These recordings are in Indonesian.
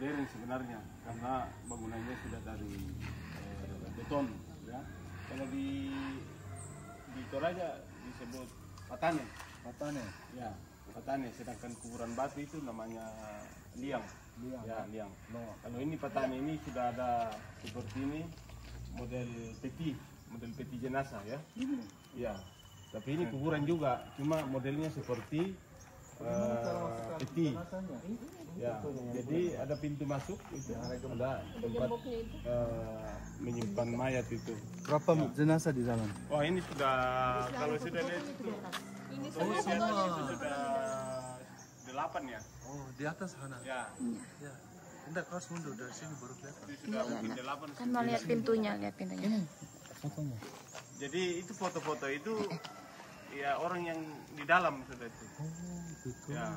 modern sebenarnya karena bangunannya sudah dari beton ya. Kalau di Toraja disebut patane. Patane. Ya, patane. Sedangkan kuburan batu itu namanya liang. Ya, liang. No. Kalau ini patane ini sudah ada seperti ini model peti jenazah ya. Ya. Tapi ini kuburan juga, cuma modelnya seperti peti. Ya, jadi ada pintu masuk, itu ada tempat menyimpan mayat itu. Berapa jenazah di dalam? Oh ini sudah, kalau sudah lihat itu, itu sudah 8 ya. Oh di atas sana. Ya. Ya. Enggak, kau harus mundur dari sini baru kelihatan. Itu sudah mungkin 8. Kan mau lihat pintunya. Ini fotonya. Jadi itu foto-foto itu ya orang yang di dalam sudah itu. Oh gitu. Ya.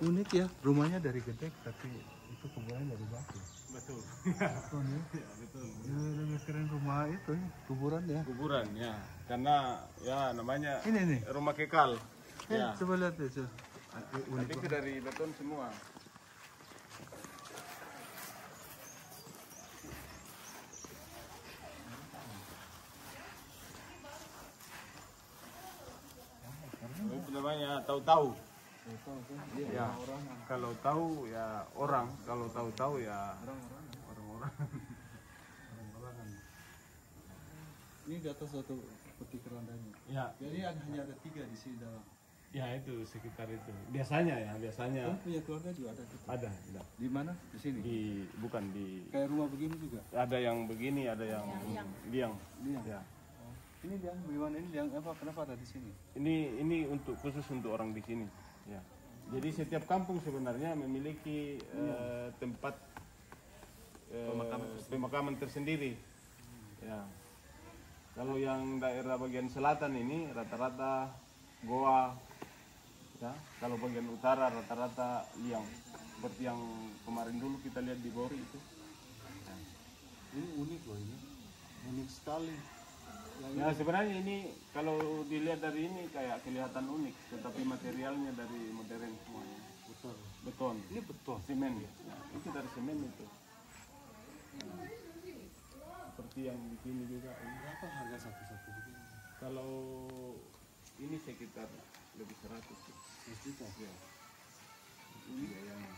Unik ya, rumahnya dari gedek tapi itu kuburannya dari batu. Betul. Betul ya. Ya, betul. Ya, lebih keren rumah itu ya, kuburan ya. Kuburan ya, karena ya namanya Ini nih. rumah kekal. Ya. Coba lihat ya, coba. Unik Tapi itu banget. dari beton semua. Itu namanya tahu-tahu. Ya, kalau tahu ya orang, kalau tahu-tahu ya orang-orang. Ini di atas satu peti kerandanya. Ya, Jadi hanya ada 3 di sini dalam. ya itu sekitar itu. Biasanya ya, biasanya Kamu punya keluarga juga ada gitu? ada. Di mana? Di sini? Bukan di, Kayak rumah begini juga? ada yang begini, ada yang liang. Liang? Ya. Oh. Ini liang, bagaimana ini liang apa? Kenapa ada di sini? Ini untuk khusus untuk orang di sini. Ya. Jadi setiap kampung sebenarnya memiliki tempat pemakaman tersendiri. Ya. Kalau yang daerah bagian selatan ini rata-rata goa. Ya. Kalau bagian utara rata-rata liang. Seperti yang kemarin dulu kita lihat di Bori itu. Ya. Ini unik loh ini. Unik sekali. Ya sebenarnya ini kalau dilihat dari ini kayak kelihatan unik, tetapi materialnya dari modern semuanya. Betul. Beton. Ini betul. Semen. Ya, itu dari semen itu. Nah, seperti yang di sini juga. Ini. Berapa harga satu-satu begini? Kalau ini sekitar lebih 100 juta. Ya. Ini biayanya.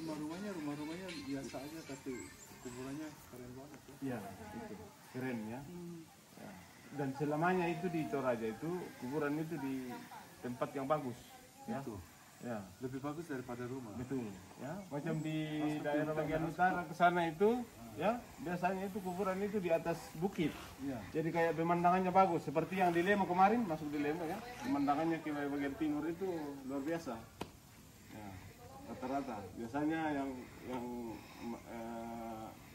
Rumah-rumahnya biasa aja tapi kuburannya keren banget ya. Ya, itu keren ya. Ya. Dan selamanya itu di Toraja itu kuburan itu di tempat yang bagus. Ya. Itu. Ya. Lebih bagus daripada rumah. Betul, ya. Macam di daerah bagian utara ke sana itu, ya, biasanya itu kuburan itu di atas bukit. Iya. Jadi kayak pemandangannya bagus, seperti yang di Lemo kemarin, masuk di Lemo ya. Pemandangannya ke bagian timur itu luar biasa. Ya, rata-rata. Biasanya yang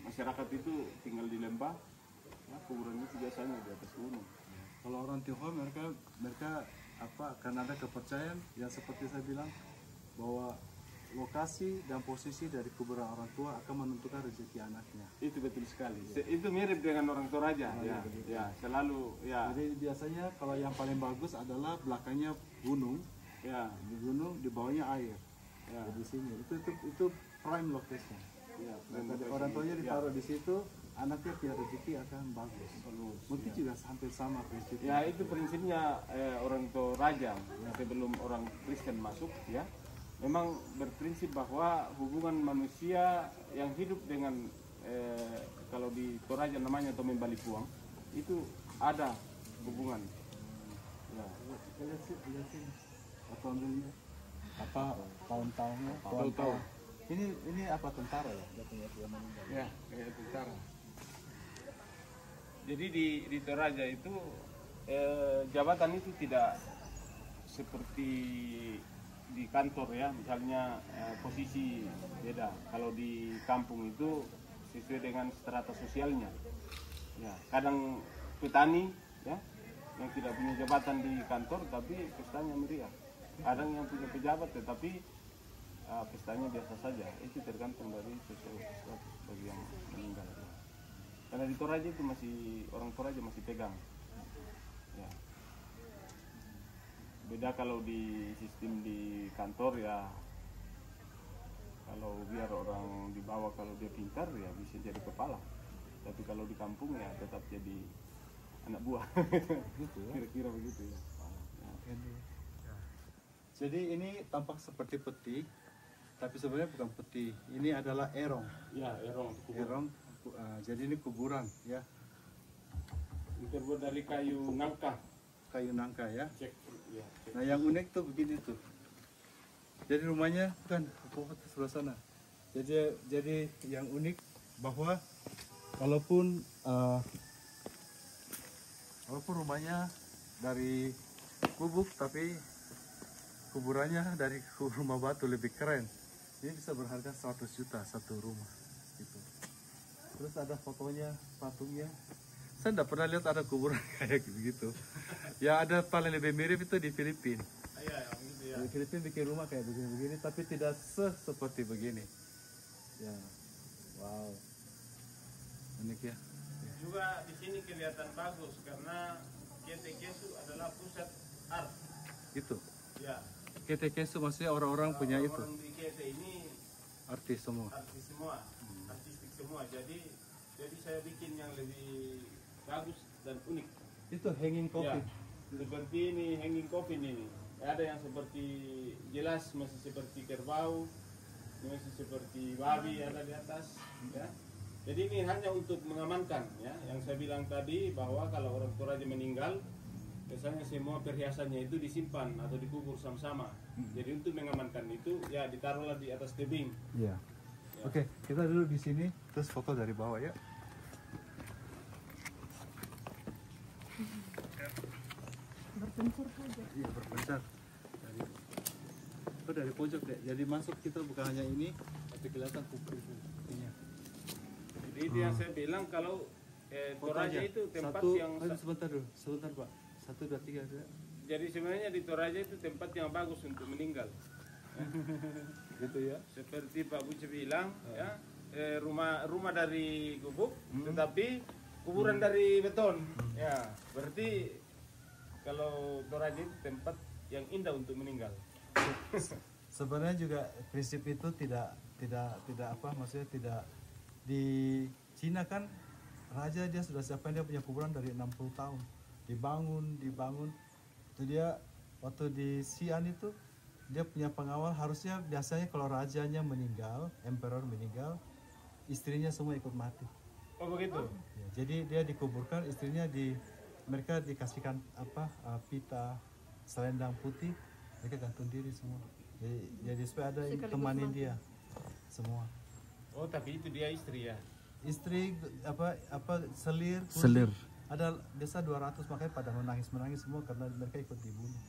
masyarakat itu tinggal di lembah, ya, kuburan itu biasanya di atas gunung. Kalau orang Tionghoa mereka apa karena ada kepercayaan yang seperti saya bilang bahwa lokasi dan posisi dari kuburan orang tua akan menentukan rezeki anaknya. Itu betul sekali. Itu mirip dengan orang Toraja, ya, ya, selalu, ya. Jadi biasanya kalau yang paling bagus adalah belakangnya gunung, Ya, di gunung di bawahnya air. ya, Di sini itu prime location. ya. Orang tuanya ditaruh di situ, anaknya punya rezeki akan bagus. Mungkin juga hampir sama prinsipnya. Ya, itu prinsipnya orang Toraja sebelum orang Kristen masuk, ya. Memang berprinsip bahwa hubungan manusia yang hidup dengan kalau di Toraja namanya Tomeng Balipuang itu ada hubungan. Ya. Lihat sih. Atau ambilnya apa tahun-tahunnya? Tahu-tahu. Ini apa tentara ya? Yang meninggal. Ya, kayak tentara. Jadi di Toraja itu jabatan itu tidak seperti di kantor ya, misalnya posisi beda. Kalau di kampung itu sesuai dengan strata sosialnya. Ya, kadang petani ya yang tidak punya jabatan di kantor tapi pestanya meriah. Kadang yang punya pejabat tetapi pestanya biasa saja. Itu tergantung dari sosial status bagi yang meninggal. Karena di Toraja itu orang Toraja masih pegang. Ya. Beda kalau di sistem di kantor ya Kalau biar orang dibawa, kalau dia pintar ya bisa jadi kepala. Tapi kalau di kampung ya tetap jadi anak buah. Gitu ya. Kira-kira begitu ya. Jadi ini tampak seperti peti, tapi sebenarnya bukan peti. Ini adalah erong. Ya, erong. Erong, jadi ini kuburan ya, Ini terbuat dari kayu nangka. kayu nangka ya. Cek. Ya, cek. Nah yang unik tuh begini tuh. Jadi rumahnya bukan pohon sebelah sana. Jadi yang unik bahwa walaupun rumahnya dari gubuk, tapi kuburannya dari rumah batu lebih keren. Ini bisa berharga 100 juta satu rumah gitu. Terus ada fotonya, patungnya. Saya tidak pernah lihat ada kuburan kayak begitu. Ya ada paling lebih mirip itu di Filipina. Iya, yang itu ya. Di Filipina bikin rumah kayak begini-begini, tapi tidak seperti begini. Ya, wow, unik ya. Juga di sini kelihatan bagus karena Ketekesu adalah pusat art. Itu. Ya. Ketekesu maksudnya orang-orang punya itu, Orang di Kete ini artis semua. artis semua, artistik semua. Jadi saya bikin yang lebih bagus dan unik. Itu hanging coffin. Ya, seperti ini hanging coffin ini. Ada yang seperti jelas masih seperti kerbau, masih seperti babi ada di atas. Ya. Jadi ini hanya untuk mengamankan, ya. Yang saya bilang tadi bahwa kalau orang Toraja meninggal, biasanya semua perhiasannya itu disimpan atau dikubur sama-sama. Jadi untuk mengamankan itu, ya ditaruhlah di atas tebing. Iya. Oke, kita duduk di sini, terus foto dari bawah ya. Berpencar saja. Iya, berpencar. Dari pojok deh. Jadi masuk kita bukan hanya ini, tapi kelihatan kubur itu. Jadi itu yang saya bilang kalau Toraja itu tempat yang sebentar dulu, sebentar Pak. 1, 2, 3 ada. jadi sebenarnya di Toraja itu tempat yang bagus untuk meninggal. Gitu ya. Seperti Pak Buce bilang, ya rumah dari gubuk, tetapi kuburan dari beton. Ya, berarti kalau Toraja itu tempat yang indah untuk meninggal. Sebenarnya juga prinsip itu tidak apa, maksudnya tidak di Cina kan raja dia sudah siapkan dia punya kuburan dari 60 tahun. Dibangun. Itu dia waktu di Xi'an itu dia punya pengawal, harusnya biasanya kalau rajanya meninggal, emperor meninggal, istrinya semua ikut mati. Oh begitu? Ya, jadi dia dikuburkan, istrinya mereka dikasihkan apa pita selendang putih, mereka gantung diri semua. Jadi supaya ada yang temani dia semua. Oh tapi itu dia istri ya? Istri apa selir. Ada desa 200, makanya pada menangis semua karena mereka ikut dibunuh.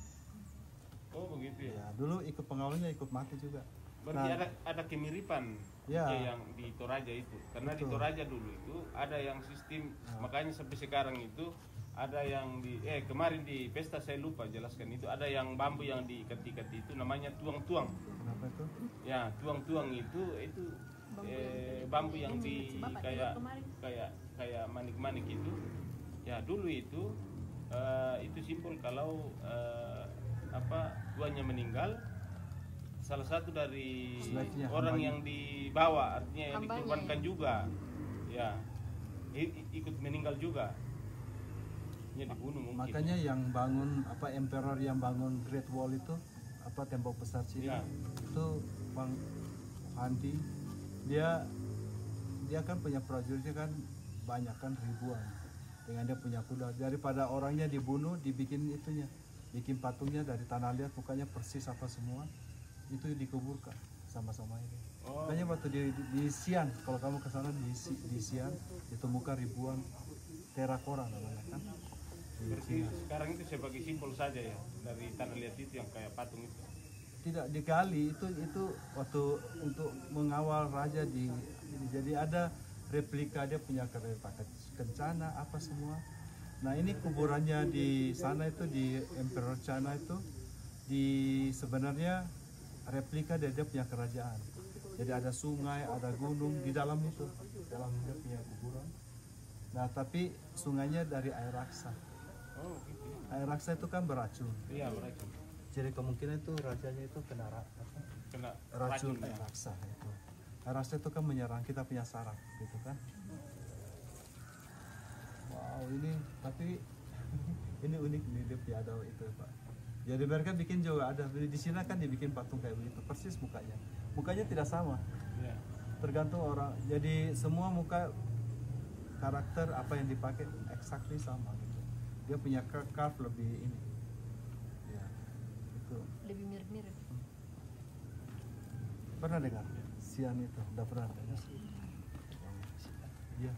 Oh begitu ya? Ya, dulu ikut pengawalnya ikut mati juga. Berarti ada kemiripan Ya. yang di Toraja itu. Karena di Betul. Toraja dulu itu ada yang sistem, makanya sampai sekarang itu ada yang di kemarin di pesta saya lupa jelaskan itu, ada yang bambu yang diikat-ikat itu namanya tuang-tuang. Kenapa itu? Ya, tuang-tuang itu bambu yang di kayak manik-manik itu. Ya, dulu itu simbol kalau tuannya meninggal, salah satu dari Slave-nya, orang hambanya. yang dibawa, artinya yang Hambanya, dikorbankan juga. Ya. Ikut meninggal juga. Ya dibunuh mungkin. Makanya yang bangun emperor yang bangun Great Wall itu tembok besar Cina Ya. itu Bang Handi, dia kan punya prajuritnya kan banyak kan ribuan, dengan dia punya kuda, daripada orangnya dibunuh bikin patungnya dari tanah liat, mukanya persis apa semua itu dikuburkan sama-sama ini. Oh. Makanya waktu di Xi'an, kalau kamu ke sana di Xi'an ditemukan ribuan terakora namanya kan. Berarti sekarang itu sebagai simbol saja ya dari tanah liat itu yang kayak patung itu. Tidak digali, itu waktu untuk mengawal raja jadi ada replika, dia punya kereta kencana apa semua. Nah ini kuburannya di sana itu di Emperor China itu sebenarnya replika dia punya kerajaan. Jadi ada sungai, ada gunung di dalam itu, dalam dia punya kuburan. Nah tapi sungainya dari air raksa. Oh gitu. Air raksa itu kan beracun. Iya beracun. Jadi kemungkinan itu rajanya itu kena Kena racun ya. raksa itu. Raksa itu kan menyerang kita punya saraf gitu kan. Wow, ini tapi ini unik nih dia piada itu Pak. Jadi mereka bikin juga ada di sini kan dibikin patung kayak begitu persis mukanya. Mukanya tidak sama. Ya. Tergantung orang. Jadi semua muka karakter apa yang dipakai exactly sama gitu. Dia punya curve lebih ini. Ya. Itu. Lebih mirip-mirip. Pernah dengar? Sian itu, udah pernah dengar? Iya.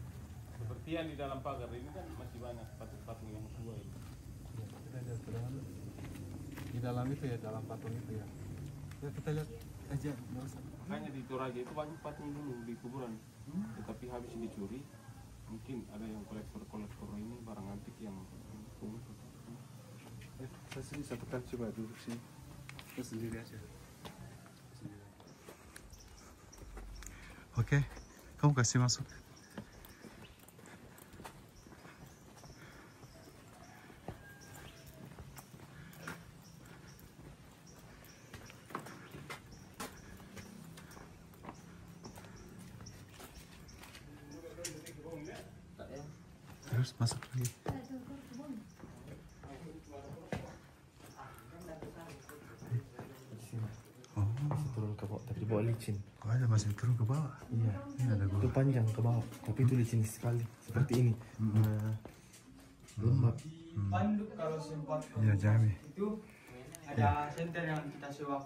Seperti yang di dalam pagar ini kan masih banyak patung-patung yang tua ini. Ya, kita lihat ke dalam. Di dalam itu ya, dalam patung itu ya. Ya kita lihat aja, nggak usah. Makanya di Toraja itu banyak patung dulu di kuburan, tetapi habis dicuri. Mungkin ada yang kolektor ini barang antik yang kumpul. Saya sendiri satu kali coba duduk sini. Saya sendiri aja. Oke, kamu kasih masuk. Terus masuk lagi. Oh, Masih turun ke bawah, tapi di bawah licin. kok ada masih turun ke bawah? Iya. Ini ada Itu gua. panjang ke bawah, tapi itu licin sekali. Seperti ini. Lembab. Bandung kalau sempat Iya, Jami. itu ada senter yang kita sewakan.